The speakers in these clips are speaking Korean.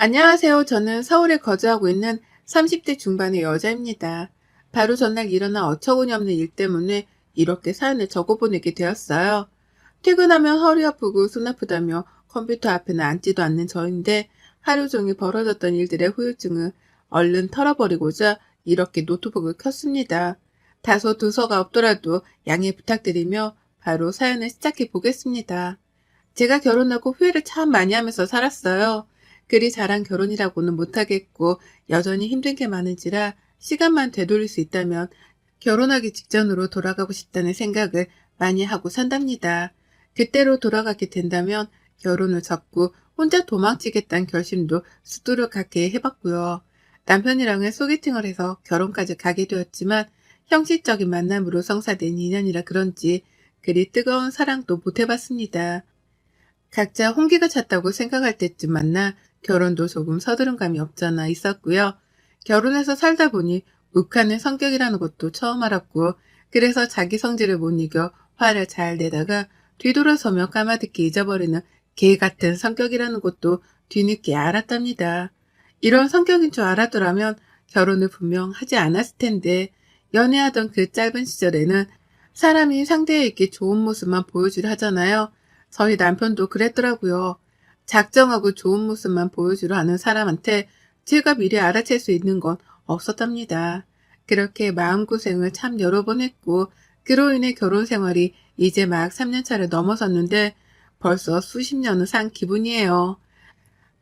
안녕하세요. 저는 서울에 거주하고 있는 30대 중반의 여자입니다. 바로 전날 일어난 어처구니없는 일 때문에 이렇게 사연을 적어보내게 되었어요. 퇴근하면 허리 아프고 손 아프다며 컴퓨터 앞에는 앉지도 않는 저인데 하루 종일 벌어졌던 일들의 후유증을 얼른 털어버리고자 이렇게 노트북을 켰습니다. 다소 두서가 없더라도 양해 부탁드리며 바로 사연을 시작해 보겠습니다. 제가 결혼하고 후회를 참 많이 하면서 살았어요. 그리 잘한 결혼이라고는 못하겠고 여전히 힘든 게 많은지라 시간만 되돌릴 수 있다면 결혼하기 직전으로 돌아가고 싶다는 생각을 많이 하고 산답니다. 그때로 돌아가게 된다면 결혼을 접고 혼자 도망치겠다는 결심도 수두룩하게 해봤고요. 남편이랑은 소개팅을 해서 결혼까지 가게 되었지만 형식적인 만남으로 성사된 인연이라 그런지 그리 뜨거운 사랑도 못 해봤습니다. 각자 홍기가 찼다고 생각할 때쯤 만나 결혼도 조금 서두른 감이 없잖아 있었고요. 결혼해서 살다 보니 욱하는 성격이라는 것도 처음 알았고, 그래서 자기 성질을 못 이겨 화를 잘 내다가 뒤돌아서며 까마득히 잊어버리는 개 같은 성격이라는 것도 뒤늦게 알았답니다. 이런 성격인 줄 알았더라면 결혼을 분명 하지 않았을 텐데, 연애하던 그 짧은 시절에는 사람이 상대에게 좋은 모습만 보여주려 하잖아요. 저희 남편도 그랬더라고요. 작정하고 좋은 모습만 보여주려 하는 사람한테 제가 미리 알아챌 수 있는 건 없었답니다. 그렇게 마음고생을 참 여러 번 했고, 그로 인해 결혼 생활이 이제 막 3년 차를 넘어섰는데 벌써 수십 년을 산 기분이에요.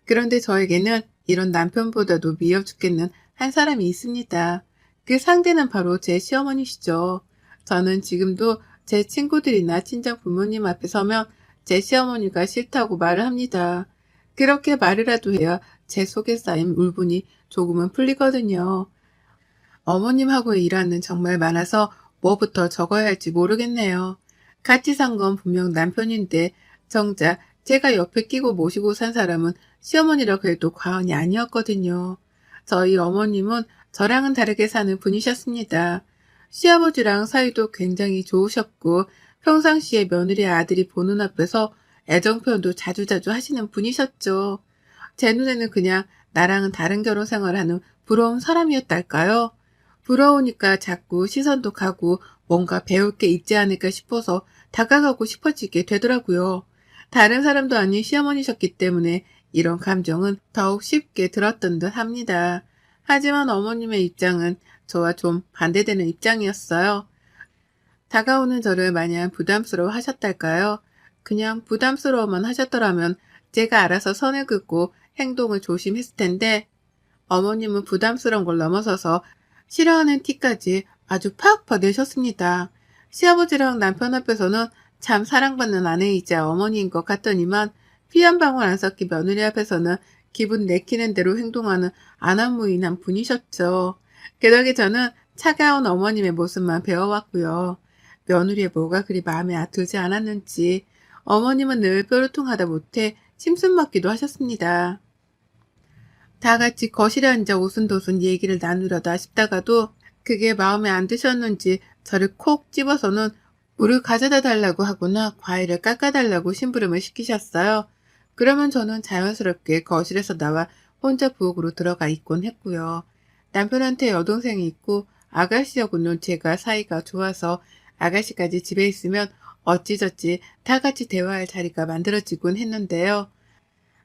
그런데 저에게는 이런 남편보다도 미워 죽겠는 한 사람이 있습니다. 그 상대는 바로 제 시어머니시죠. 저는 지금도 제 친구들이나 친정 부모님 앞에 서면 제 시어머니가 싫다고 말을 합니다. 그렇게 말이라도 해야 제 속에 쌓인 울분이 조금은 풀리거든요. 어머님하고 일하는 정말 많아서 뭐부터 적어야 할지 모르겠네요. 같이 산 건 분명 남편인데 정작 제가 옆에 끼고 모시고 산 사람은 시어머니라고 해도 과언이 아니었거든요. 저희 어머님은 저랑은 다르게 사는 분이셨습니다. 시아버지랑 사이도 굉장히 좋으셨고 평상시에 며느리 아들이 보는 앞에서 애정 표현도 자주자주 하시는 분이셨죠. 제 눈에는 그냥 나랑은 다른 결혼 생활을 하는 부러운 사람이었달까요? 부러우니까 자꾸 시선도 가고 뭔가 배울 게 있지 않을까 싶어서 다가가고 싶어지게 되더라고요. 다른 사람도 아닌 시어머니셨기 때문에 이런 감정은 더욱 쉽게 들었던 듯 합니다. 하지만 어머님의 입장은 저와 좀 반대되는 입장이었어요. 다가오는 저를 마냥 부담스러워 하셨달까요? 그냥 부담스러워만 하셨더라면 제가 알아서 선을 긋고 행동을 조심했을 텐데, 어머님은 부담스러운 걸 넘어서서 싫어하는 티까지 아주 팍팍 내셨습니다. 시아버지랑 남편 앞에서는 참 사랑받는 아내이자 어머니인 것 같더니만 피 한 방울 안 섞인 며느리 앞에서는 기분 내키는 대로 행동하는 안한무인한 분이셨죠. 그 덕에 저는 차가운 어머님의 모습만 배워왔고요. 며느리의 뭐가 그리 마음에 들지 않았는지 어머님은 늘 뾰루통하다 못해 심술 맞기도 하셨습니다. 다 같이 거실에 앉아 오순도순 얘기를 나누려다 싶다가도 그게 마음에 안 드셨는지 저를 콕 집어서는 물을 가져다 달라고 하거나 과일을 깎아달라고 심부름을 시키셨어요. 그러면 저는 자연스럽게 거실에서 나와 혼자 부엌으로 들어가 있곤 했고요. 남편한테 여동생이 있고 아가씨하고는 제가 사이가 좋아서 아가씨까지 집에 있으면 어찌저찌 다 같이 대화할 자리가 만들어지곤 했는데요.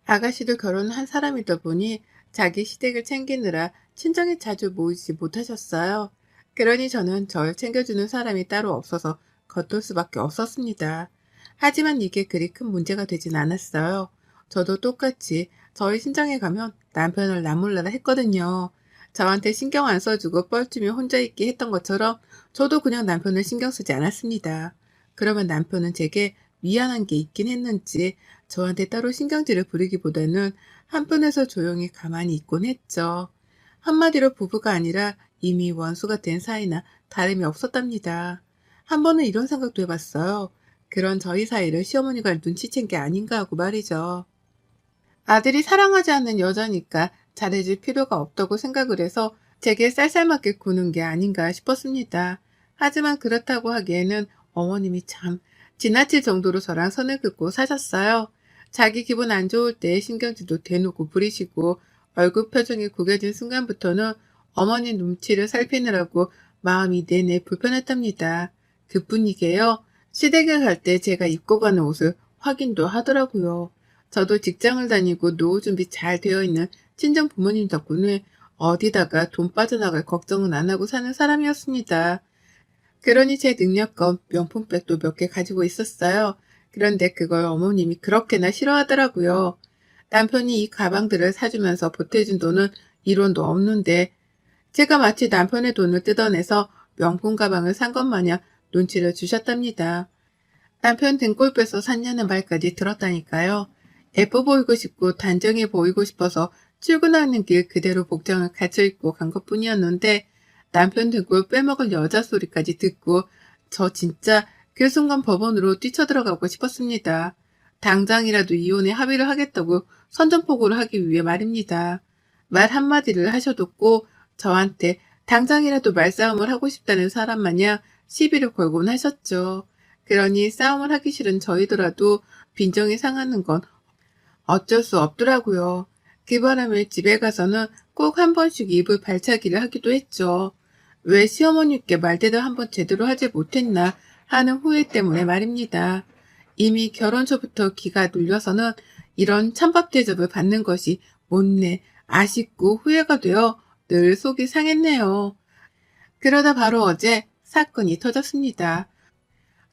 아가씨도 결혼한 사람이다 보니 자기 시댁을 챙기느라 친정에 자주 모이지 못하셨어요. 그러니 저는 절 챙겨주는 사람이 따로 없어서 겉돌 수밖에 없었습니다. 하지만 이게 그리 큰 문제가 되진 않았어요. 저도 똑같이 저희 친정에 가면 남편을 나몰라라 했거든요. 저한테 신경 안 써주고 뻘쭘히 혼자 있게 했던 것처럼 저도 그냥 남편을 신경 쓰지 않았습니다. 그러면 남편은 제게 미안한 게 있긴 했는지 저한테 따로 신경질을 부리기보다는 한편에서 조용히 가만히 있곤 했죠. 한마디로 부부가 아니라 이미 원수가 된 사이나 다름이 없었답니다. 한 번은 이런 생각도 해봤어요. 그런 저희 사이를 시어머니가 눈치챈 게 아닌가 하고 말이죠. 아들이 사랑하지 않는 여자니까 잘해줄 필요가 없다고 생각을 해서 제게 쌀쌀맞게 구는 게 아닌가 싶었습니다. 하지만 그렇다고 하기에는 어머님이 참 지나칠 정도로 저랑 선을 긋고 사셨어요. 자기 기분 안 좋을 때 신경질도 대놓고 부리시고 얼굴 표정이 구겨진 순간부터는 어머니 눈치를 살피느라고 마음이 내내 불편했답니다. 그뿐이게요. 시댁에 갈 때 제가 입고 가는 옷을 확인도 하더라고요. 저도 직장을 다니고 노후 준비 잘 되어 있는 친정 부모님 덕분에 어디다가 돈 빠져나갈 걱정은 안 하고 사는 사람이었습니다. 그러니 제 능력껏 명품백도 몇 개 가지고 있었어요. 그런데 그걸 어머님이 그렇게나 싫어하더라고요. 남편이 이 가방들을 사주면서 보태준 돈은 1원도 없는데 제가 마치 남편의 돈을 뜯어내서 명품 가방을 산 것 마냥 눈치를 주셨답니다. 남편 등골 빼서 샀냐는 말까지 들었다니까요. 예뻐 보이고 싶고 단정해 보이고 싶어서 출근하는 길 그대로 복장을 갖춰 입고 간 것뿐이었는데 남편 등골 빼먹을 여자 소리까지 듣고 저 진짜 그 순간 법원으로 뛰쳐들어가고 싶었습니다. 당장이라도 이혼에 합의를 하겠다고 선전포고를 하기 위해 말입니다. 말 한마디를 하셔도 꼭 저한테 당장이라도 말싸움을 하고 싶다는 사람 마냥 시비를 걸곤 하셨죠. 그러니 싸움을 하기 싫은 저희더라도 빈정이 상하는 건 어쩔 수 없더라고요. 그 바람에 집에 가서는 꼭 한 번씩 입을 발차기를 하기도 했죠. 왜 시어머니께 말대로 한번 제대로 하지 못했나 하는 후회 때문에 말입니다. 이미 결혼 초부터 기가 눌려서는 이런 찬밥 대접을 받는 것이 못내 아쉽고 후회가 되어 늘 속이 상했네요. 그러다 바로 어제 사건이 터졌습니다.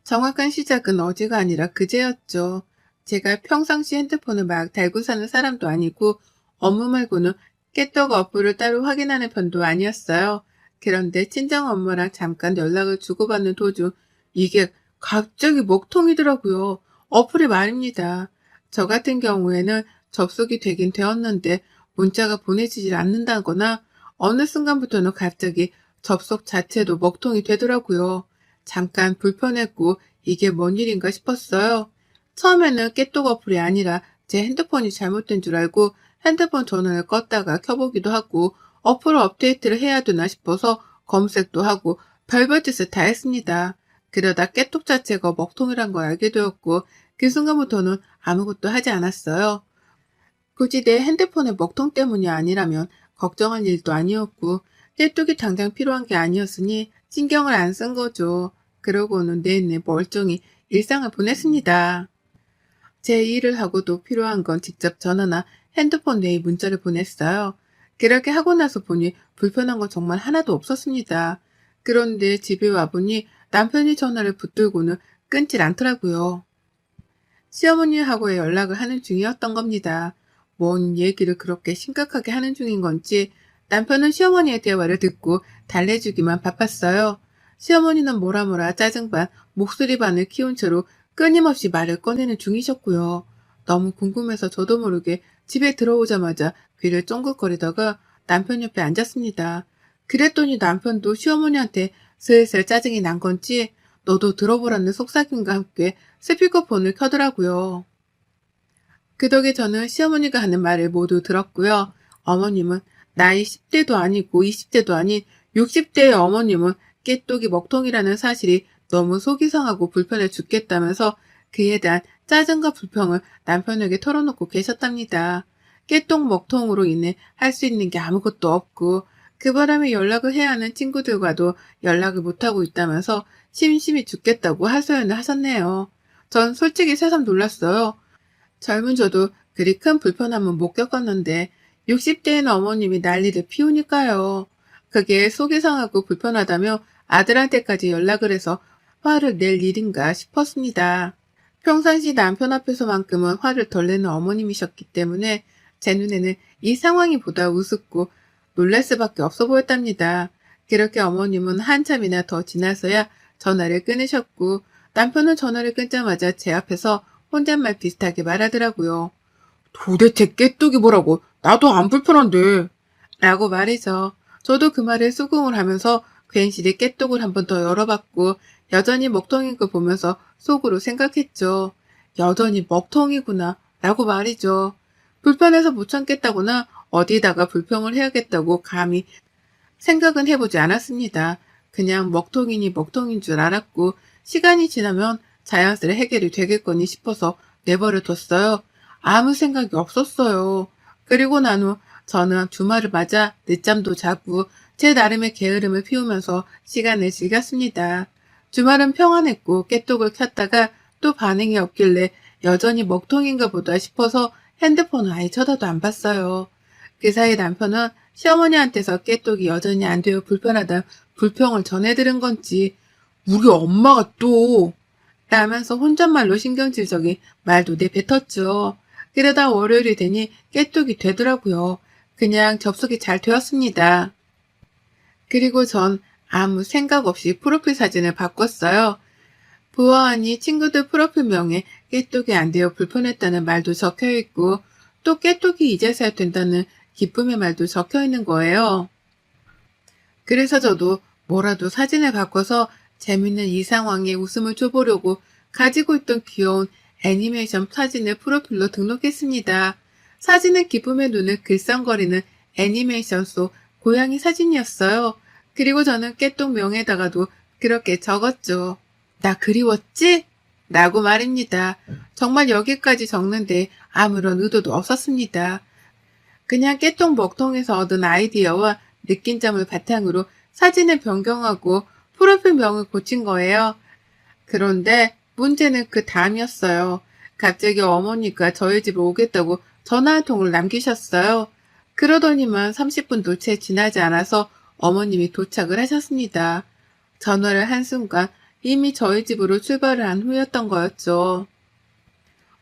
정확한 시작은 어제가 아니라 그제였죠. 제가 평상시 핸드폰을 막 달고 사는 사람도 아니고 업무 말고는 깨떡 어플을 따로 확인하는 편도 아니었어요. 그런데 친정 엄마랑 잠깐 연락을 주고받는 도중 이게 갑자기 먹통이더라고요. 어플이 말입니다. 저 같은 경우에는 접속이 되긴 되었는데 문자가 보내지질 않는다거나 어느 순간부터는 갑자기 접속 자체도 먹통이 되더라고요. 잠깐 불편했고 이게 뭔 일인가 싶었어요. 처음에는 깨똑 어플이 아니라 제 핸드폰이 잘못된 줄 알고 핸드폰 전원을 껐다가 켜보기도 하고 어플 업데이트를 해야 되나 싶어서 검색도 하고 별별 짓을 다 했습니다. 그러다 깨똑 자체가 먹통이란 걸 알게 되었고 그 순간부터는 아무것도 하지 않았어요. 굳이 내 핸드폰의 먹통 때문이 아니라면 걱정할 일도 아니었고 깨똑이 당장 필요한 게 아니었으니 신경을 안 쓴 거죠. 그러고는 내내 멀쩡히 일상을 보냈습니다. 제 일을 하고도 필요한 건 직접 전화나 핸드폰 내에 문자를 보냈어요. 그렇게 하고 나서 보니 불편한 건 정말 하나도 없었습니다. 그런데 집에 와보니 남편이 전화를 붙들고는 끊질 않더라고요. 시어머니하고의 연락을 하는 중이었던 겁니다. 뭔 얘기를 그렇게 심각하게 하는 중인 건지 남편은 시어머니의 대화를 듣고 달래주기만 바빴어요. 시어머니는 뭐라 짜증 반, 목소리 반을 키운 채로 끊임없이 말을 꺼내는 중이셨고요. 너무 궁금해서 저도 모르게 집에 들어오자마자 귀를 쫑긋거리다가 남편 옆에 앉았습니다. 그랬더니 남편도 시어머니한테 슬슬 짜증이 난 건지 너도 들어보라는 속삭임과 함께 스피커폰을 켜더라고요. 그 덕에 저는 시어머니가 하는 말을 모두 들었고요. 어머님은 나이 10대도 아니고 20대도 아닌 60대의 어머님은 깨똑이 먹통이라는 사실이 너무 속이 상하고 불편해 죽겠다면서 그에 대한 짜증과 불평을 남편에게 털어놓고 계셨답니다. 깨똑 먹통으로 인해 할 수 있는 게 아무것도 없고 그 바람에 연락을 해야 하는 친구들과도 연락을 못하고 있다면서 심심해 죽겠다고 하소연을 하셨네요. 전 솔직히 새삼 놀랐어요. 젊은 저도 그리 큰 불편함은 못 겪었는데 60대인 어머님이 난리를 피우니까요. 그게 속이 상하고 불편하다며 아들한테까지 연락을 해서 화를 낼 일인가 싶었습니다. 평상시 남편 앞에서만큼은 화를 덜 내는 어머님이셨기 때문에 제 눈에는 이 상황이 보다 우습고 놀랄 수밖에 없어 보였답니다. 그렇게 어머님은 한참이나 더 지나서야 전화를 끊으셨고 남편은 전화를 끊자마자 제 앞에서 혼잣말 비슷하게 말하더라고요. 도대체 깨똑이 뭐라고? 나도 안 불편한데. 라고 말해서 저도 그 말에 수긍을 하면서 괜시리 깨똑을 한 번 더 열어봤고 여전히 먹통인 걸 보면서 속으로 생각했죠. 여전히 먹통이구나 라고 말이죠. 불편해서 못 참겠다거나 어디다가 불평을 해야겠다고 감히 생각은 해보지 않았습니다. 그냥 먹통이니 먹통인 줄 알았고 시간이 지나면 자연스레 해결이 되겠거니 싶어서 내버려 뒀어요. 아무 생각이 없었어요. 그리고 난 후 저는 주말을 맞아 늦잠도 자고 제 나름의 게으름을 피우면서 시간을 즐겼습니다. 주말은 평안했고 깨똑을 켰다가 또 반응이 없길래 여전히 먹통인가 보다 싶어서 핸드폰을 아예 쳐다도 안 봤어요. 그 사이 남편은 시어머니한테서 깨똑이 여전히 안 되어 불편하다 불평을 전해들은 건지 우리 엄마가 또 라면서 혼잣말로 신경질적인 말도 내뱉었죠. 그러다 월요일이 되니 깨똑이 되더라고요. 그냥 접속이 잘 되었습니다. 그리고 전 아무 생각 없이 프로필 사진을 바꿨어요. 보아하니 친구들 프로필명에 깨똑이 안 되어 불편했다는 말도 적혀있고 또 깨똑이 이제서야 된다는 기쁨의 말도 적혀있는 거예요. 그래서 저도 뭐라도 사진을 바꿔서 재밌는 이 상황에 웃음을 줘보려고 가지고 있던 귀여운 애니메이션 사진을 프로필로 등록했습니다. 사진은 기쁨의 눈을 글썽거리는 애니메이션 속 고양이 사진이었어요. 그리고 저는 깨똑 명에다가도 그렇게 적었죠. 나 그리웠지? 라고 말입니다. 정말 여기까지 적는데 아무런 의도도 없었습니다. 그냥 깨똑 먹통에서 얻은 아이디어와 느낀 점을 바탕으로 사진을 변경하고 프로필명을 고친 거예요. 그런데 문제는 그 다음이었어요. 갑자기 어머니가 저희 집에 오겠다고 전화 한 통을 남기셨어요. 그러더니만 30분도 채 지나지 않아서 어머님이 도착을 하셨습니다. 전화를 한 순간 이미 저희 집으로 출발을 한 후였던 거였죠.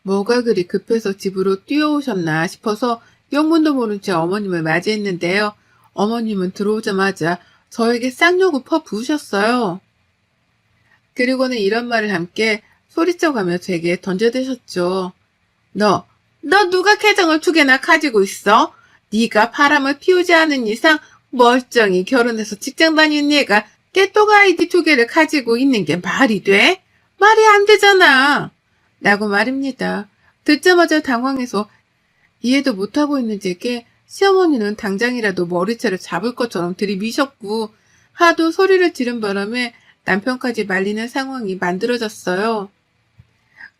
뭐가 그리 급해서 집으로 뛰어오셨나 싶어서 영문도 모른 채 어머님을 맞이했는데요. 어머님은 들어오자마자 저에게 쌍욕을 퍼부으셨어요. 그리고는 이런 말을 함께 소리쳐가며 제게 던져대셨죠. 너 누가 계정을 2개나 가지고 있어? 네가 바람을 피우지 않은 이상 멀쩡히 결혼해서 직장 다니는 얘가 깨똑 아이디 2개를 가지고 있는 게 말이 돼? 말이 안 되잖아. 라고 말입니다. 듣자마자 당황해서 이해도 못하고 있는 제게 시어머니는 당장이라도 머리채를 잡을 것처럼 들이미셨고 하도 소리를 지른 바람에 남편까지 말리는 상황이 만들어졌어요.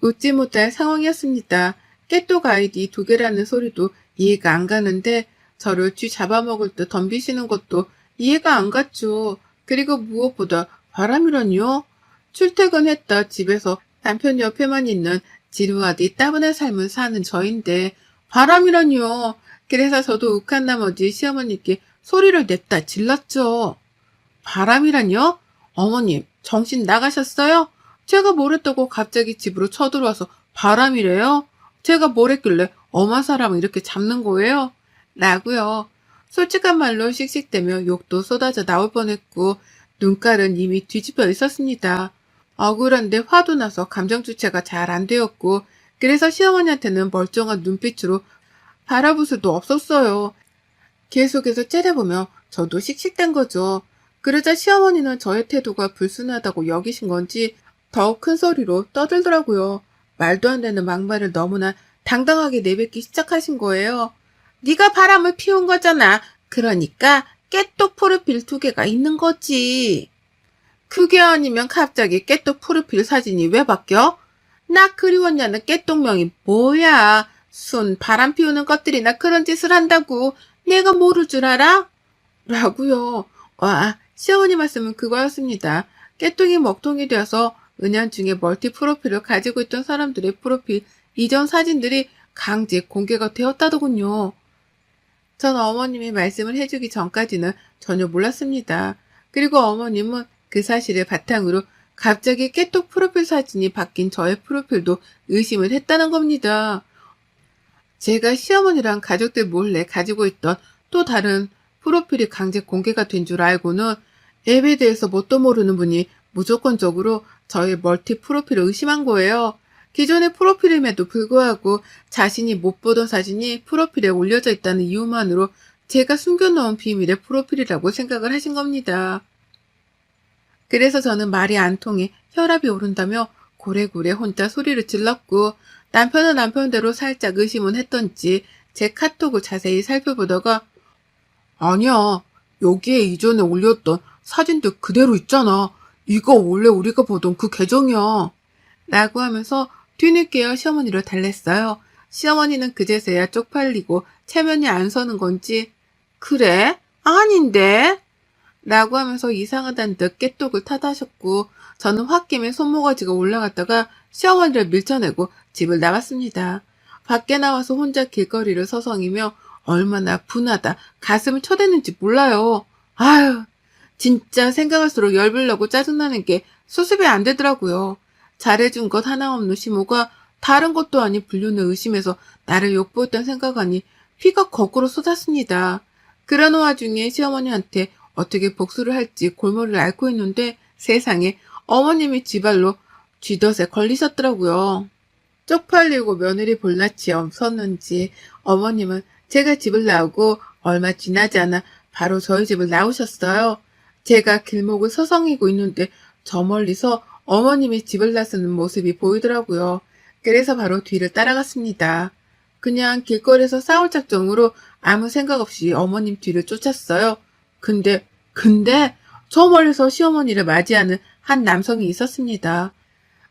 웃지 못할 상황이었습니다. 깨똑 아이디 2개라는 소리도 이해가 안 가는데 저를 쥐 잡아먹을 듯 덤비시는 것도 이해가 안 갔죠. 그리고 무엇보다 바람이라니요? 출퇴근했다 집에서 남편 옆에만 있는 지루하디 따분한 삶을 사는 저인데 바람이라니요. 그래서 저도 욱한 나머지 시어머니께 소리를 냈다 질렀죠. 바람이라니요? 어머님 정신 나가셨어요? 제가 뭘 했다고 갑자기 집으로 쳐들어와서 바람이래요? 제가 뭘 했길래 엄한 사람을 이렇게 잡는 거예요? 라고요. 솔직한 말로 씩씩대며 욕도 쏟아져 나올 뻔했고 눈깔은 이미 뒤집혀 있었습니다. 억울한데 화도 나서 감정 주체가 잘 안 되었고 그래서 시어머니한테는 멀쩡한 눈빛으로 바라볼 수도 없었어요. 계속해서 째려보며 저도 씩씩댄 거죠. 그러자 시어머니는 저의 태도가 불순하다고 여기신 건지 더욱 큰 소리로 떠들더라고요. 말도 안 되는 막말을 너무나 당당하게 내뱉기 시작하신 거예요. 네가 바람을 피운 거잖아. 그러니까 깨똑 프로필 2개가 있는 거지. 그게 아니면 갑자기 깨똑 프로필 사진이 왜 바뀌어? 나 그리웠냐는 깨똑명이 뭐야. 순 바람 피우는 것들이나 그런 짓을 한다고 내가 모를 줄 알아? 라고요. 와, 시어머니 말씀은 그거였습니다. 깨똑이 먹통이 되어서 은연중에 멀티 프로필을 가지고 있던 사람들의 프로필 이전 사진들이 강제 공개가 되었다더군요. 전 어머님이 말씀을 해주기 전까지는 전혀 몰랐습니다. 그리고 어머님은 그 사실을 바탕으로 갑자기 깨똑 프로필 사진이 바뀐 저의 프로필도 의심을 했다는 겁니다. 제가 시어머니랑 가족들 몰래 가지고 있던 또 다른 프로필이 강제 공개가 된 줄 알고는 앱에 대해서 뭣도 모르는 분이 무조건적으로 저의 멀티 프로필을 의심한 거예요. 기존의 프로필임에도 불구하고 자신이 못 보던 사진이 프로필에 올려져 있다는 이유만으로 제가 숨겨놓은 비밀의 프로필이라고 생각을 하신 겁니다. 그래서 저는 말이 안 통해 혈압이 오른다며 고래고래 혼자 소리를 질렀고 남편은 남편대로 살짝 의심은 했던지 제 카톡을 자세히 살펴보다가 아니야, 여기에 이전에 올렸던 사진들 그대로 있잖아. 이거 원래 우리가 보던 그 계정이야. 라고 하면서 뒤늦게야 시어머니를 달랬어요. 시어머니는 그제서야 쪽팔리고 체면이 안 서는 건지 그래? 아닌데? 라고 하면서 이상하다는 듯 깨똑을 탓하셨고 저는 홧김에 손모가지가 올라갔다가 시어머니를 밀쳐내고 집을 나왔습니다. 밖에 나와서 혼자 길거리를 서성이며 얼마나 분하다 가슴을 쳐대는지 몰라요. 아유 진짜 생각할수록 열불나고 짜증나는 게 수습이 안 되더라고요. 잘해준 것 하나 없는 시모가 다른 것도 아닌 불륜을 의심해서 나를 욕보였던 생각하니 피가 거꾸로 쏟았습니다. 그러는 와중에 시어머니한테 어떻게 복수를 할지 골머리를 앓고 있는데 세상에 어머님이 쥐발로 쥐덫에 걸리셨더라고요. 쪽팔리고 며느리 볼낯이 없었는지 어머님은 제가 집을 나오고 얼마 지나지 않아 바로 저희 집을 나오셨어요. 제가 길목을 서성이고 있는데 저 멀리서 어머님이 집을 나서는 모습이 보이더라고요. 그래서 바로 뒤를 따라갔습니다. 그냥 길거리에서 싸울 작정으로 아무 생각 없이 어머님 뒤를 쫓았어요. 근데 저 멀리서 시어머니를 맞이하는 한 남성이 있었습니다.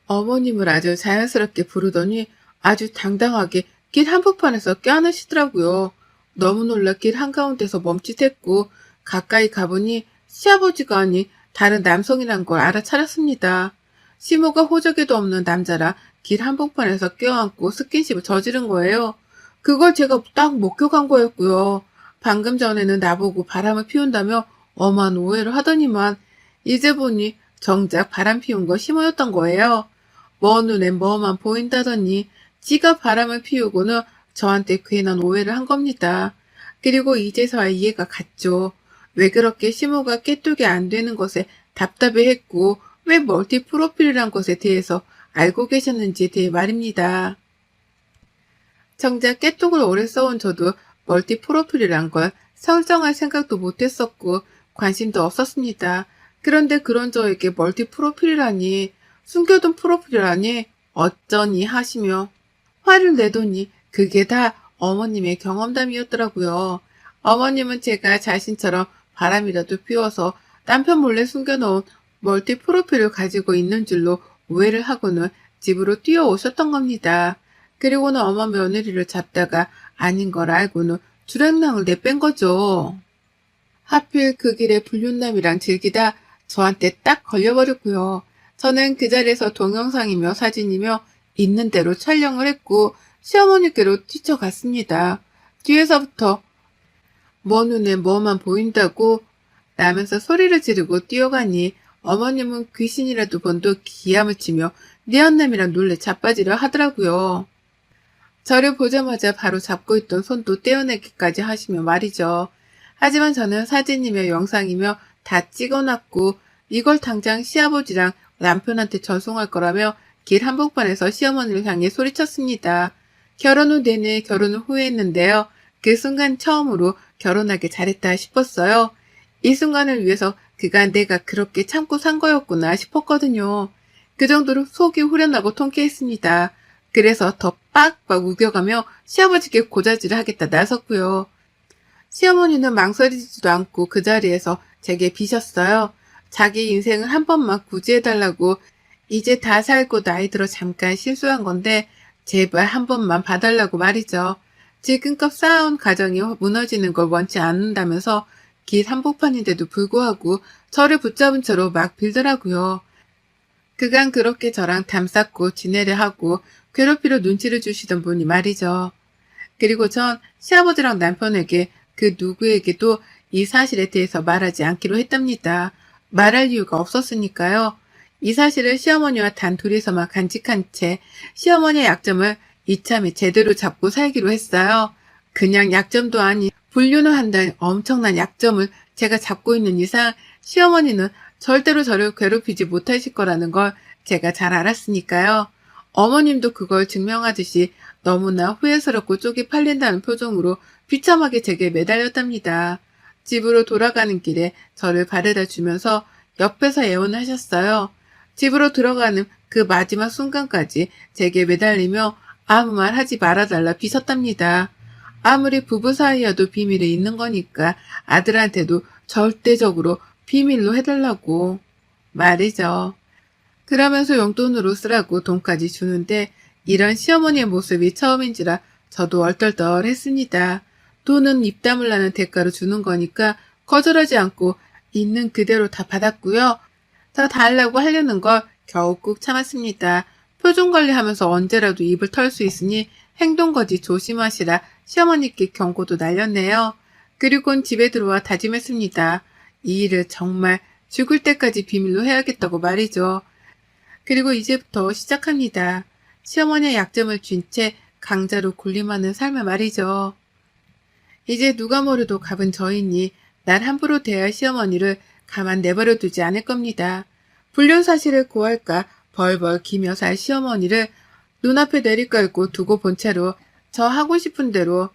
어머님을 아주 자연스럽게 부르더니 아주 당당하게 길 한복판에서 껴안으시더라고요. 너무 놀라 길 한가운데서 멈칫했고 가까이 가보니 시아버지가 아니 다른 남성이란 걸 알아차렸습니다. 시모가 호적에도 없는 남자라 길 한복판에서 껴안고 스킨십을 저지른 거예요. 그걸 제가 딱 목격한 거였고요. 방금 전에는 나보고 바람을 피운다며 엄한 오해를 하더니만 이제 보니 정작 바람 피운 거 시모였던 거예요. 먼 눈에 뭐만 보인다더니 지가 바람을 피우고는 저한테 괜한 오해를 한 겁니다. 그리고 이제서야 이해가 갔죠. 왜 그렇게 시모가 깨뚝이 안 되는 것에 답답해했고 왜 멀티 프로필이란 것에 대해서 알고 계셨는지에 대해 말입니다. 정작 깨뚝을 오래 써온 저도 멀티 프로필이란 걸 설정할 생각도 못했었고 관심도 없었습니다. 그런데 그런 저에게 멀티 프로필이라니 숨겨둔 프로필이라니 어쩌니 하시며 화를 내더니 그게 다 어머님의 경험담이었더라고요. 어머님은 제가 자신처럼 바람이라도 피워서 남편 몰래 숨겨놓은 멀티 프로필을 가지고 있는 줄로 오해를 하고는 집으로 뛰어오셨던 겁니다. 그리고는 어머 며느리를 잡다가 아닌 걸 알고는 주랭랑을 내뺀 거죠. 하필 그 길에 불륜남이랑 즐기다 저한테 딱 걸려버렸고요. 저는 그 자리에서 동영상이며 사진이며 있는 대로 촬영을 했고 시어머니께로 뛰쳐갔습니다. 뒤에서부터 먼 눈에 뭐만 보인다고 라면서 소리를 지르고 뛰어가니 어머님은 귀신이라도 본 듯 기함을 치며 니언남이랑 놀래 자빠지려 하더라고요. 저를 보자마자 바로 잡고 있던 손도 떼어내기까지 하시며 말이죠. 하지만 저는 사진이며 영상이며 다 찍어놨고 이걸 당장 시아버지랑 남편한테 전송할 거라며 길 한복판에서 시어머니를 향해 소리쳤습니다. 결혼 후 내내 결혼을 후회했는데요. 그 순간 처음으로 결혼하길 잘했다 싶었어요. 이 순간을 위해서 그간 내가 그렇게 참고 산 거였구나 싶었거든요. 그 정도로 속이 후련하고 통쾌했습니다. 그래서 더 빡빡 우겨가며 시아버지께 고자질을 하겠다 나섰고요. 시어머니는 망설이지도 않고 그 자리에서 제게 비셨어요. 자기 인생을 한 번만 구제해달라고 이제 다 살고 나이 들어 잠깐 실수한 건데 제발 한 번만 봐달라고 말이죠. 지금껏 쌓아온 가정이 무너지는 걸 원치 않는다면서 길 한복판인데도 불구하고 저를 붙잡은 채로 막 빌더라고요. 그간 그렇게 저랑 담쌓고 지내려 하고 괴롭히려 눈치를 주시던 분이 말이죠. 그리고 전 시아버지랑 남편에게 그 누구에게도 이 사실에 대해서 말하지 않기로 했답니다. 말할 이유가 없었으니까요. 이 사실을 시어머니와 단 둘이서만 간직한 채 시어머니의 약점을 이참에 제대로 잡고 살기로 했어요. 그냥 약점도 아닌 불륜을 한다는 엄청난 약점을 제가 잡고 있는 이상 시어머니는 절대로 저를 괴롭히지 못하실 거라는 걸 제가 잘 알았으니까요. 어머님도 그걸 증명하듯이 너무나 후회스럽고 쪽이 팔린다는 표정으로 비참하게 제게 매달렸답니다. 집으로 돌아가는 길에 저를 바래다 주면서 옆에서 애원하셨어요. 집으로 들어가는 그 마지막 순간까지 제게 매달리며 아무 말 하지 말아달라 비셨답니다. 아무리 부부 사이여도 비밀이 있는 거니까 아들한테도 절대적으로 비밀로 해달라고 말이죠. 그러면서 용돈으로 쓰라고 돈까지 주는데 이런 시어머니의 모습이 처음인지라 저도 얼떨떨했습니다. 돈은 입 다물라는 대가로 주는 거니까 거절하지 않고 있는 그대로 다 받았고요. 더 달라고 하려는 걸 겨우 꾹 참았습니다. 표정 관리하면서 언제라도 입을 털 수 있으니 행동거지 조심하시라 시어머니께 경고도 날렸네요. 그리곤 집에 들어와 다짐했습니다. 이 일을 정말 죽을 때까지 비밀로 해야겠다고 말이죠. 그리고 이제부터 시작합니다. 시어머니의 약점을 쥔 채 강자로 군림하는 삶을 말이죠. 이제 누가 뭐래도 갑은 저이니 날 함부로 대할 시어머니를 가만 내버려 두지 않을 겁니다. 불륜 사실을 고할까 벌벌 기며 살 시어머니를 눈앞에 내리깔고 두고 본 채로 저 하고 싶은 대로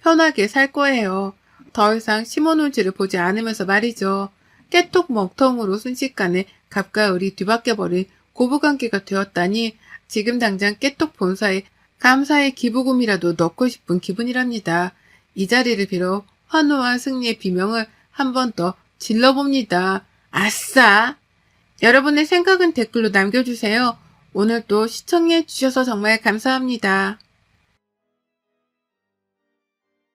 편하게 살 거예요. 더 이상 시모 눈치를 보지 않으면서 말이죠. 깨톡 먹통으로 순식간에 갑가을이 뒤바뀌어버린 고부관계가 되었다니 지금 당장 깨톡 본사에 감사의 기부금이라도 넣고 싶은 기분이랍니다. 이 자리를 빌어 환호와 승리의 비명을 한 번 더 질러봅니다. 아싸! 여러분의 생각은 댓글로 남겨주세요. 오늘도 시청해 주셔서 정말 감사합니다.